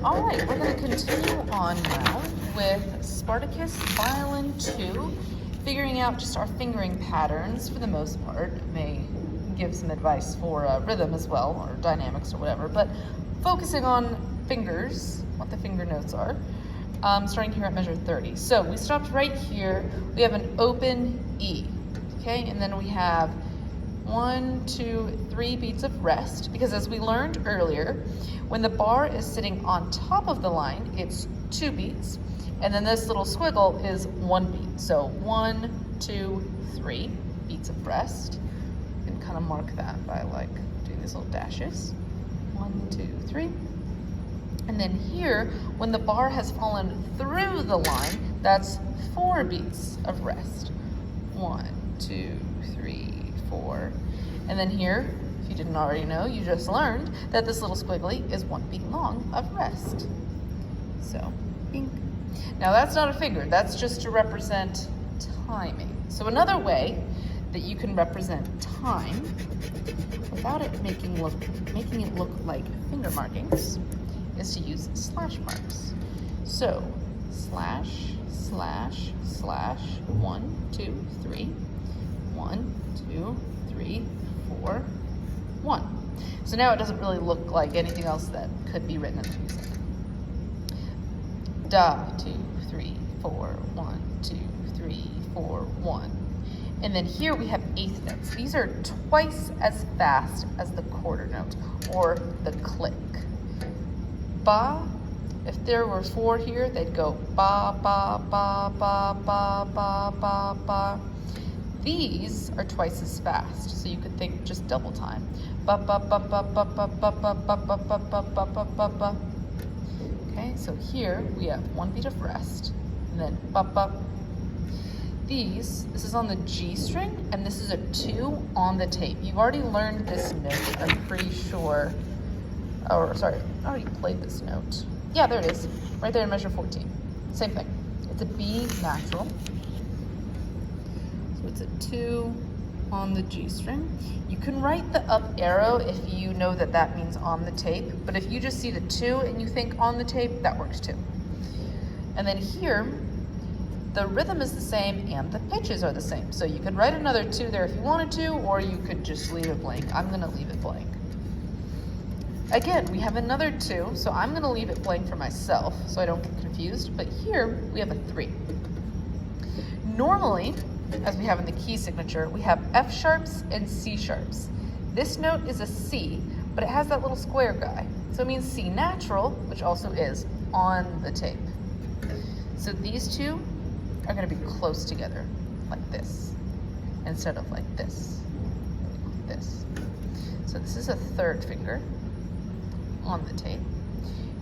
All right, we're going to continue on now with Spartacus Violin 2, figuring out just our fingering patterns for the most part. It may give some advice for rhythm as well, or dynamics or whatever, but focusing on fingers, what the finger notes are, starting here at measure 30. So we stopped right here. We have an open E, okay? And then we have 1, 2, 3 beats of rest, because as we learned earlier, when the bar is sitting on top of the line, it's 2 beats, and then this little squiggle is 1 beat. So 1, 2, 3 beats of rest. You can kind of mark that by like doing these little dashes. 1, 2, 3. And then here, when the bar has fallen through the line, that's 4 beats of rest. 1, 2, 3, 4. And then here, if you didn't already know, you just learned that this little squiggly is 1 beat long of rest. So, bing. Now that's not a finger, that's just to represent timing. So another way that you can represent time without it making it look like finger markings is to use slash marks. So slash, slash, slash, 1, 2, 3, 1, 2, 3, 4, 1. So now it doesn't really look like anything else that could be written in the music. Da, 2, 3, 4, 1, 2, 3, 4, 1. And then here we have eighth notes. These are twice as fast as the quarter note, or the click. Ba, if there were 4 here, they'd go ba, ba, ba, ba, ba, ba, ba, ba. These are twice as fast, so you could think just double time. Ba, ba, ba, ba, ba, ba, ba, ba, ba, ba, ba, ba, ba, ba, ba, ba. Okay, so here we have 1 beat of rest, and then ba, ba. This is on the G string, and this is a 2 on the tape. You've already learned this note, I'm pretty sure. Or sorry, I already played this note. Yeah, there it is, right there in measure 14. Same thing. It's a B natural. So it's a 2 on the G string. You can write the up arrow if you know that that means on the tape, but if you just see the 2 and you think on the tape, that works too. And then here, the rhythm is the same and the pitches are the same. So you could write another 2 there if you wanted to, or you could just leave it blank. I'm gonna leave it blank. Again, we have another 2, so I'm gonna leave it blank for myself so I don't get confused, but here we have a 3. Normally, as we have in the key signature, we have F sharps and C sharps. This note is a C, but it has that little square guy. So it means C natural, which also is on the tape. So these 2 are gonna be close together, like this, instead of like this, like this. So this is a 3rd finger on the tape.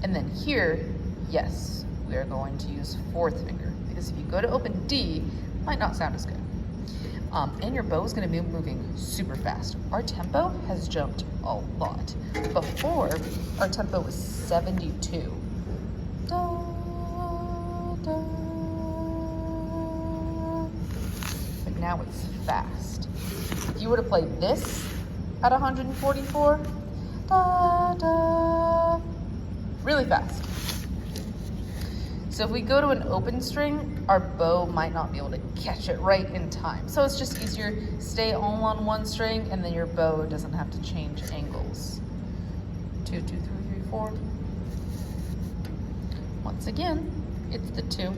And then here, yes, we are going to use 4th finger, because if you go to open D, it might not sound as good. And your bow is gonna be moving super fast. Our tempo has jumped a lot. Before, our tempo was 72. Da, da. But now it's fast. If you were to play this at 144, da, da, really fast. So if we go to an open string, our bow might not be able to catch it right in time. So it's just easier, stay all on one string, and then your bow doesn't have to change angles. 2, 2, 3, 3, 4. Once again, it's the 2. So you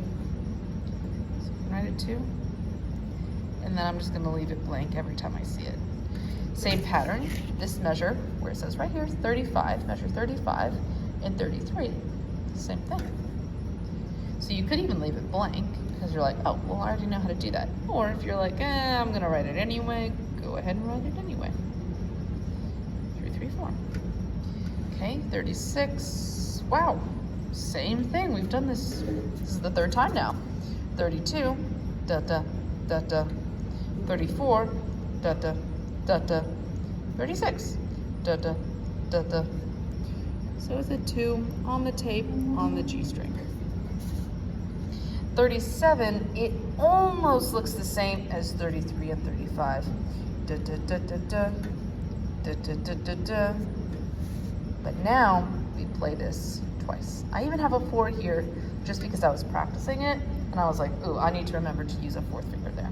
can write a 2. And then I'm just gonna leave it blank every time I see it. Same pattern, this measure, where it says right here, 35, measure 35, and 33, same thing. So you could even leave it blank, because you're like, oh, well, I already know how to do that. Or if you're like, I'm gonna write it anyway, go ahead and write it anyway. 3, 3, 4. Okay, 36, wow, same thing, we've done this is the 3rd time now. 32, da, da, da, da. 34, da, da, da, da. 36, da, da, da, da. So it's a 2 on the tape on the G string. 37, it almost looks the same as 33 and 35. Da, da, da, da, da. Da, da, da, da, da. But now we play this twice. I even have a 4 here just because I was practicing it, and I was like, ooh, I need to remember to use a 4th finger there.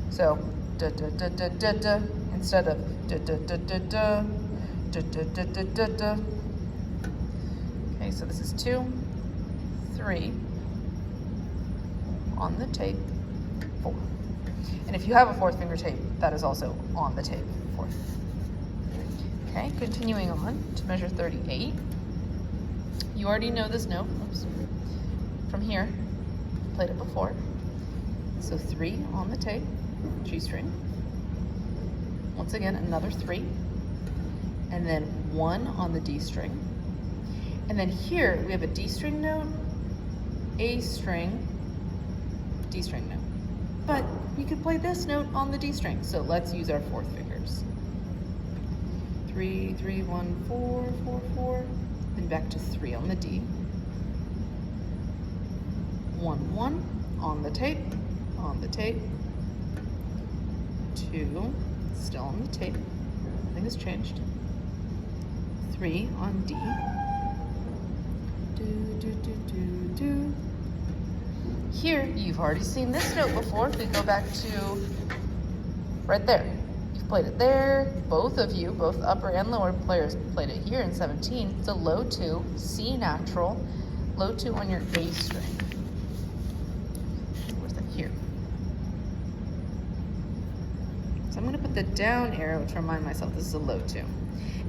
So, da da da da da da, instead of da da da da da, da da da da da da. Okay, so this is 2, 3, on the tape, 4. And if you have a 4th finger tape, that is also on the tape, 4th. Okay, continuing on to measure 38. You already know this note, oops, from here, played it before. So 3 on the tape, G string. Once again, another 3. And then 1 on the D string. And then here we have a D string note, A string, D string note. But we could play this note on the D string, so let's use our 4th fingers. 3, 3, 1, 4, 4, 4. Then back to 3 on the D. 1, 1 on the tape, on the tape. 2, still on the tape. Nothing has changed. 3 on D. Do, do, do, do, do. Here, you've already seen this note before. If we go back to right there. You've played it there. Both of you, both upper and lower players, played it here in 17. It's a low 2, C natural, low 2 on your A string. Where's that? Here. So I'm going to put the down arrow to remind myself this is a low 2.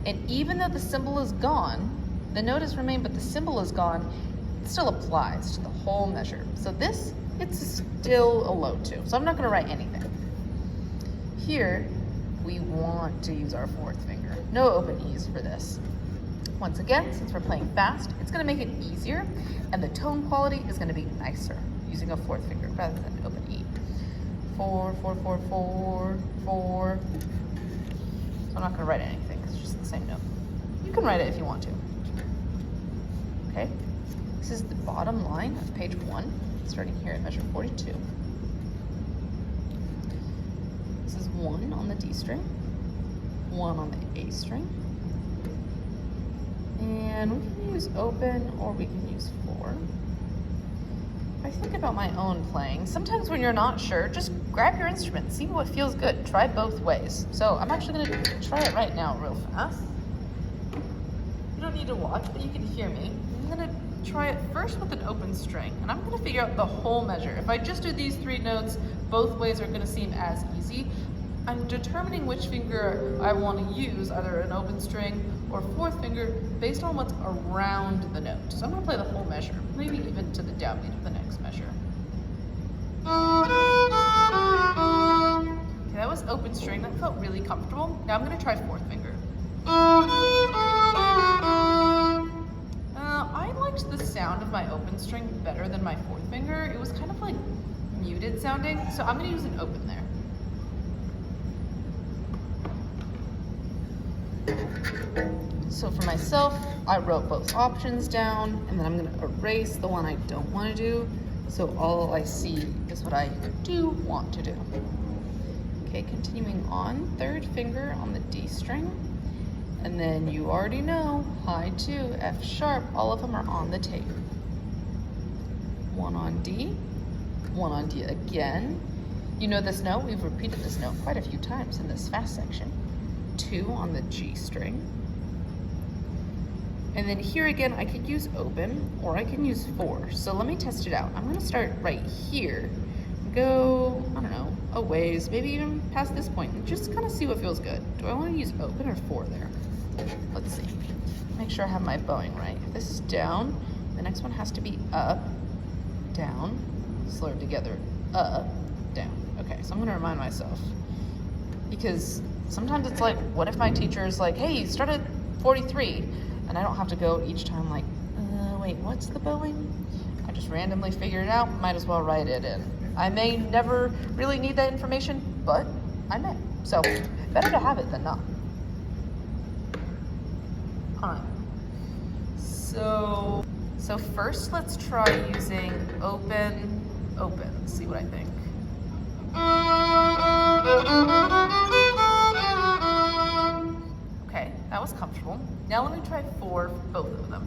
And even though the symbol is gone, the note has remained, but the symbol is gone, it still applies to the whole measure. So this, it's still a low 2. So I'm not going to write anything. Here, we want to use our 4th finger. No open E's for this. Once again, since we're playing fast, it's going to make it easier, and the tone quality is going to be nicer using a 4th finger rather than open E. 4, 4, 4, 4, 4. So I'm not going to write anything, it's just the same note. You can write it if you want to. Okay, this is the bottom line of page 1, starting here at measure 42. This is 1 on the D string, 1 on the A string, and we can use open or we can use 4. If I think about my own playing, sometimes when you're not sure, just grab your instrument, see what feels good. Try both ways. So I'm actually going to try it right now real fast. You don't need to watch, but you can hear me. I'm going to try it first with an open string, and I'm going to figure out the whole measure. If I just do these 3 notes, both ways are going to seem as easy. I'm determining which finger I want to use, either an open string or 4th finger, based on what's around the note. So I'm going to play the whole measure, maybe even to the downbeat of the next measure. Okay, that was open string. That felt really comfortable. Now I'm going to try 4th finger. I liked the sound of my open string better than my 4th finger. It was kind of like muted sounding, so I'm going to use an open there. So for myself, I wrote both options down, and then I'm going to erase the one I don't want to do, so all I see is what I do want to do. Okay, continuing on, 3rd finger on the D string, and then you already know, high 2, F sharp, all of them are on the tape. 1 on D, 1 on D again. You know this note, we've repeated this note quite a few times in this fast section. 2 on the G string. And then here again, I could use open or I can use 4. So let me test it out. I'm going to start right here, go, I don't know, a ways, maybe even past this point, and just kind of see what feels good. Do I want to use open or 4 there? Let's see. Make sure I have my bowing right. If this is down, the next one has to be up, down, slurred together, up, down. Okay, so I'm going to remind myself, because sometimes it's like, what if my teacher is like, hey, start at 43, and I don't have to go each time like, wait, what's the bowing? I just randomly figure it out, might as well write it in. I may never really need that information, but I may. So, better to have it than not. Alright, so first let's try using open, see what I think. Okay, that was comfortable. Now let me try 4 for both of them.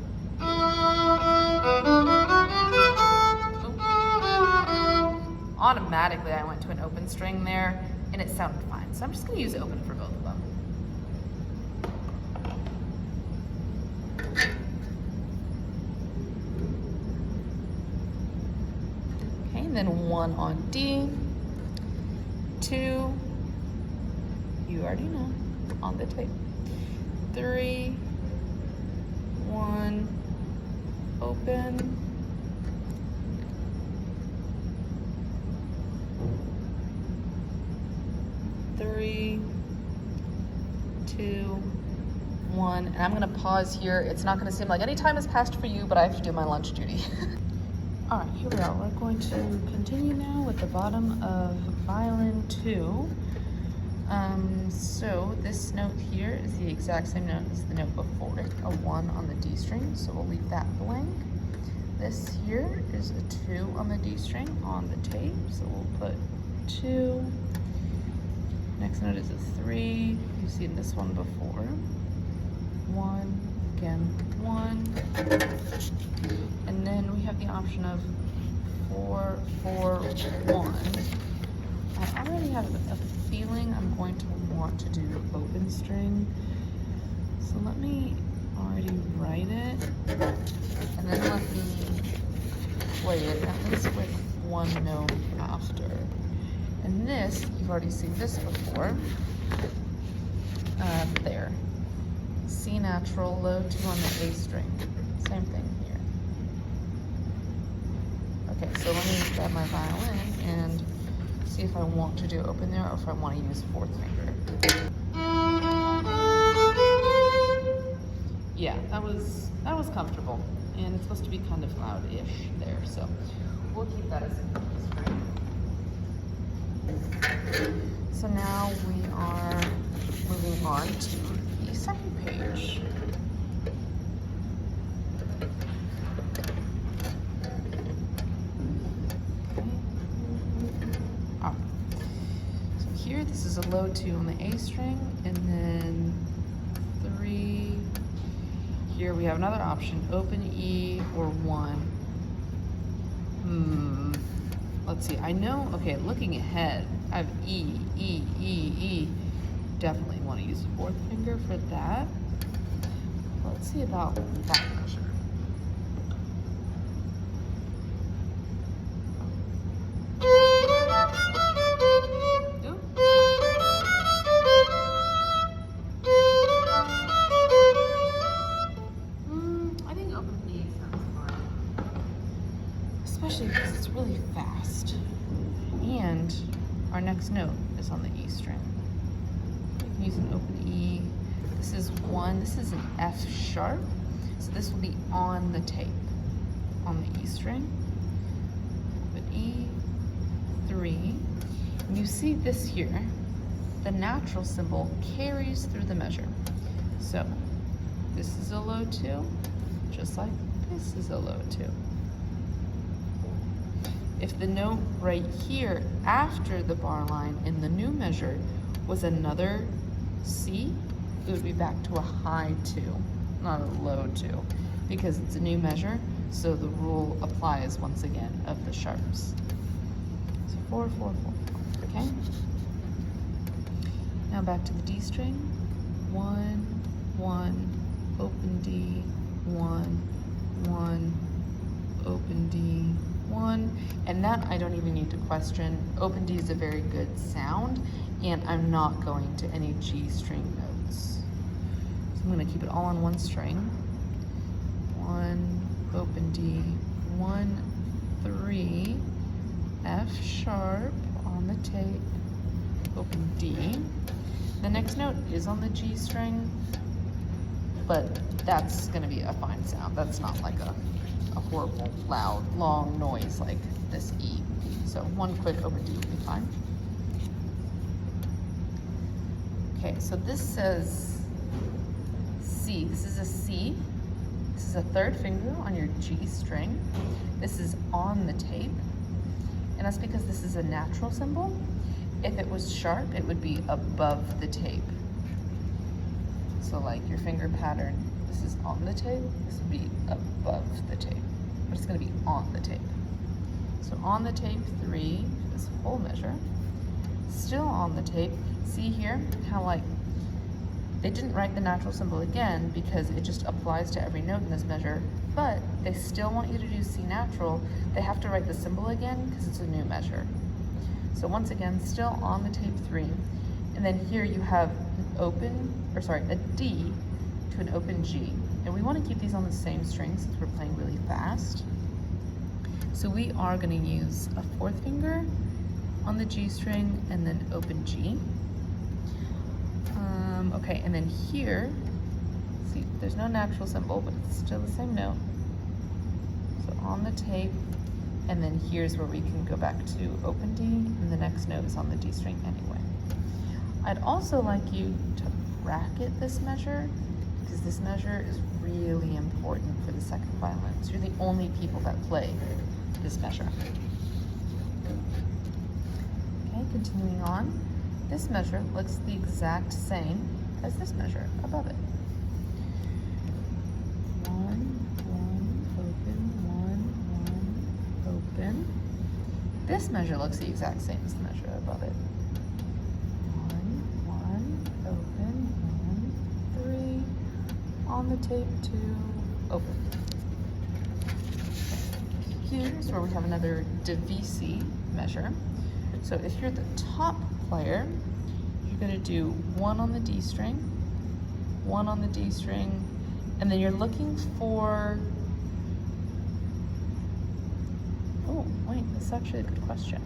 automatically I went to an open string there and it sounded fine. So I'm just gonna use open for both of them. Okay, and then 1 on D, 2, you already know, on the tape, 3, 1, open, 3, 2, 1, and I'm gonna pause here. It's not gonna seem like any time has passed for you, but I have to do my lunch duty. All right, here we are. We're going to continue now with the bottom of violin 2. So this note here is the exact same note as the note before it, a 1 on the D string, so we'll leave that blank. This here is a 2 on the D string on the tape, so we'll put 2. Next note is a 3. You've seen this one before. 1, again, 1. And then we have the option of 4, 4, 1. I already have a feeling I'm going to want to do open string. So let me already write it. And then let me play it at least with 1 note after. And this, you've already seen this before. There. C natural, low 2 on the A string. Same thing here. Okay, so let me grab my violin and see if I want to do open there or if I want to use 4th finger. Yeah, that was comfortable. And it's supposed to be kind of loud-ish there, so we'll keep that as a string. So now we are moving on to the second page. Okay. All right. So here, this is a low 2 on the A string, and then 3. Here we have another option, open E or 1. Let's see, I know, okay, looking ahead, I have E, E, E, E. Definitely want to use the 4th finger for that. Let's see about that measure. I think open E sounds fine. Especially because it's really fast. And our next note is on the E string. We can use an open E. This is 1, this is an F sharp. So this will be on the tape, on the E string. Open E, 3. And you see this here, the natural symbol carries through the measure. So this is a low 2, just like this is a low 2. If the note right here after the bar line in the new measure was another C, it would be back to a high 2, not a low 2, because it's a new measure, so the rule applies once again of the sharps. So 4, 4, 4, okay? Now back to the D string. 1, 1, open D, 1, 1, open D, 1, and that I don't even need to question. Open D is a very good sound, and I'm not going to any G string notes. So I'm going to keep it all on 1 string. 1, open D, 1, 3, F sharp on the tape, open D. The next note is on the G string, but that's going to be a fine sound. That's not like a horrible, loud, long noise like this E. So 1 quick open D will be fine. Okay, so this says C. This is a C. This is a 3rd finger on your G string. This is on the tape. And that's because this is a natural symbol. If it was sharp, it would be above the tape. So like your finger pattern, this is on the tape, this would be above the tape, but it's gonna be on the tape. So So on the tape 3, this whole measure. Still on the tape. See here how like they didn't write the natural symbol again because it just applies to every note in this measure, but they still want you to do C natural. They have to write the symbol again because it's a new measure. So once again, still on the tape 3, and then here you have a D to an open G. And we want to keep these on the same string since we're playing really fast. So we are going to use a 4th finger on the G string and then open G. Okay, and then here, see, there's no natural symbol, but it's still the same note. So on the tape, and then here's where we can go back to open D, and the next note is on the D string anyway. I'd also like you to bracket this measure, because this measure is really important for the second violin. So you're the only people that play this measure. Okay, continuing on. This measure looks the exact same as this measure above it. 1, 1, open, 1, 1, open. This measure looks the exact same as the measure above it. 1, 1, open, 1, 3, on the tape 2, open. Here's where we have another divisi measure. So if you're the top player, you're going to do 1 on the D string, 1 on the D string, and then you're looking for, oh wait, that's actually a good question.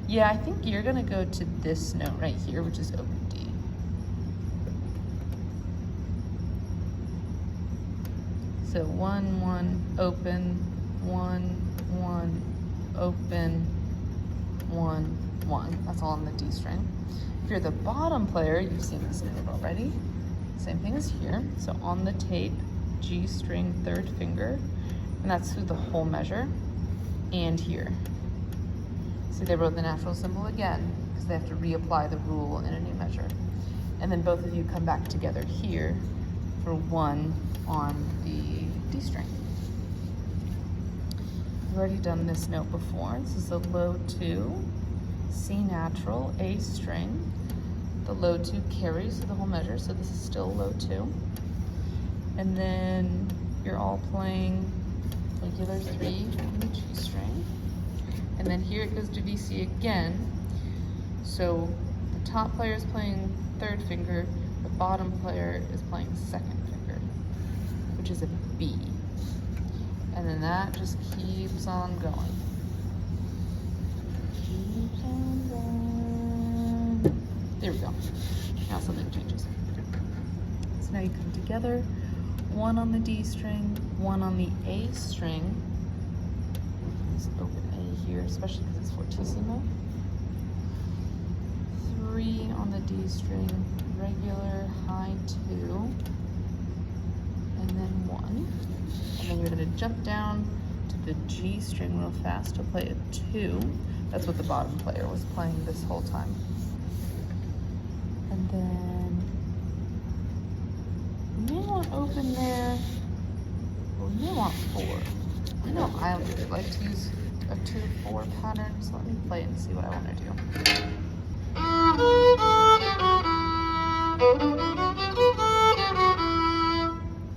Yeah, I think you're going to go to this note right here, which is open D. So 1, 1, open, 1, 1, open, 1, 1. That's all on the D string. If you're the bottom player, you've seen this note already. Same thing as here. So on the tape, G string 3rd finger, and that's through the whole measure, and here. See, they wrote the natural symbol again because they have to reapply the rule in a new measure. And then both of you come back together here for 1 on the D string. We've already done this note before. This is a low 2, C natural, A string. The low 2 carries through the whole measure, so this is still low 2. And then you're all playing regular 3 on the G string. And then here it goes to VC again. So the top player is playing 3rd finger, the bottom player is playing 2nd finger, which is a B. And then that just keeps on going. Keeps on going. There we go. Now something changes. So now you come together, 1 on the D string, 1 on the A string. Let's open A here, especially because it's fortissimo. 3 on the D string, regular, high 2, and then 1. And then you're going to jump down to the G string real fast to play a 2. That's what the bottom player was playing this whole time. And then we may want open there, but we may want 4. I know I like to use a 2-4 pattern, so let me play it and see what I want to do.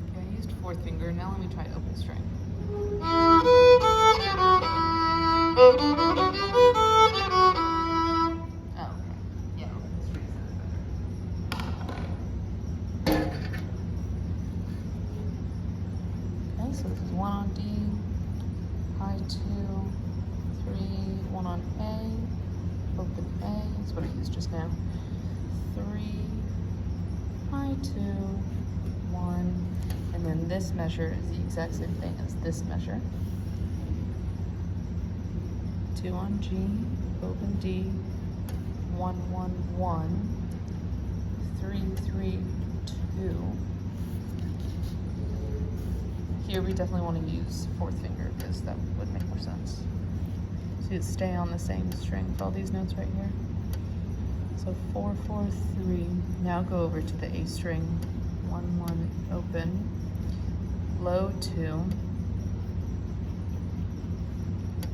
Okay, I used 4th finger. Now let me try open string. So this is 1 on D, high 2, 3, 1 on A, open A, that's what I used just now. 3, high 2, 1, and then this measure is the exact same thing as this measure. 2 on G, open D, 1, 1, 1, 3, 3, 2. Here we definitely want to use 4th finger because that would make more sense. So you'd stay on the same string for all these notes right here. So 4, 4, 3. Now go over to the A string. 1, 1, open. Low 2.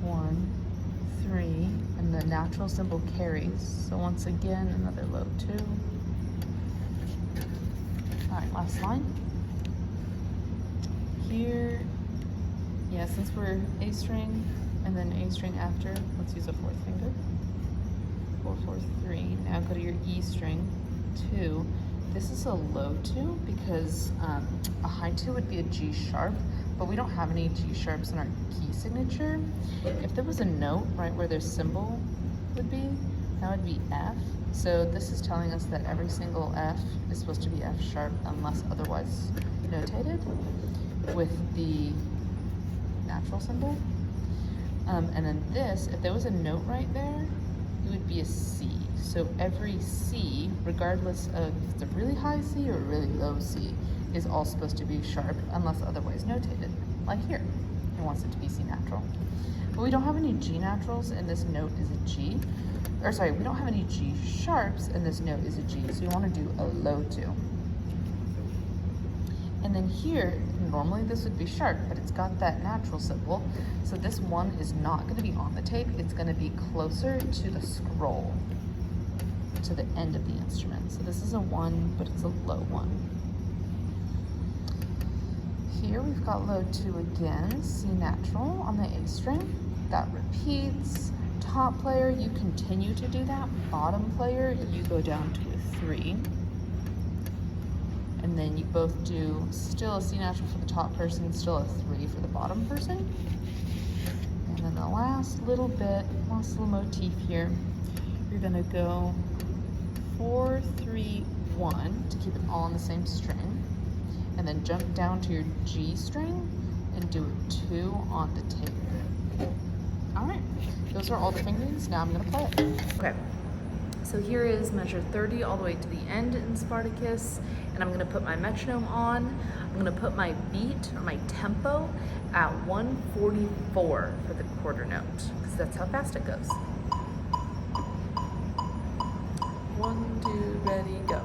1. natural symbol carries. So once again, another low 2. All right, last line. Here, yeah, since we're A string and then A string after, let's use a 4th finger. 4, 4, 3. Now go to your E string, 2. This is a low 2 because a high 2 would be a G sharp, but we don't have any G sharps in our key signature. If there was a note right where their symbol would be, that would be F. So this is telling us that every single F is supposed to be F sharp unless otherwise notated with the natural symbol. And then this, if there was a note right there, it would be a C. So every C, regardless of if it's a really high C or a really low C, is all supposed to be sharp unless otherwise notated. Like here, it wants it to be C natural. But we don't have any G naturals and this note is a G. Or sorry, we don't have any G sharps and this note is a G. So we want to do a low 2. And then here, normally this would be sharp, but it's got that natural symbol. So this 1 is not going to be on the tape. It's going to be closer to the scroll, to the end of the instrument. So this is a 1, but it's a low 1. Here we've got low 2 again, C natural on the A string. That repeats. Top player, you continue to do that. Bottom player, you go down to a 3. And then you both do still a C natural for the top person, still a 3 for the bottom person. And then the last little bit, last little motif here, you're gonna go 4, 3, 1 to keep it all on the same string. And then jump down to your G string and do a 2 on the tape. All right, those are all the fingerings. Now I'm gonna play it. Okay. So here is measure 30 all the way to the end in Spartacus, and I'm gonna put my metronome on. I'm gonna put my beat, or my tempo, at 144 for the quarter note, because that's how fast it goes. 1, 2, ready, go.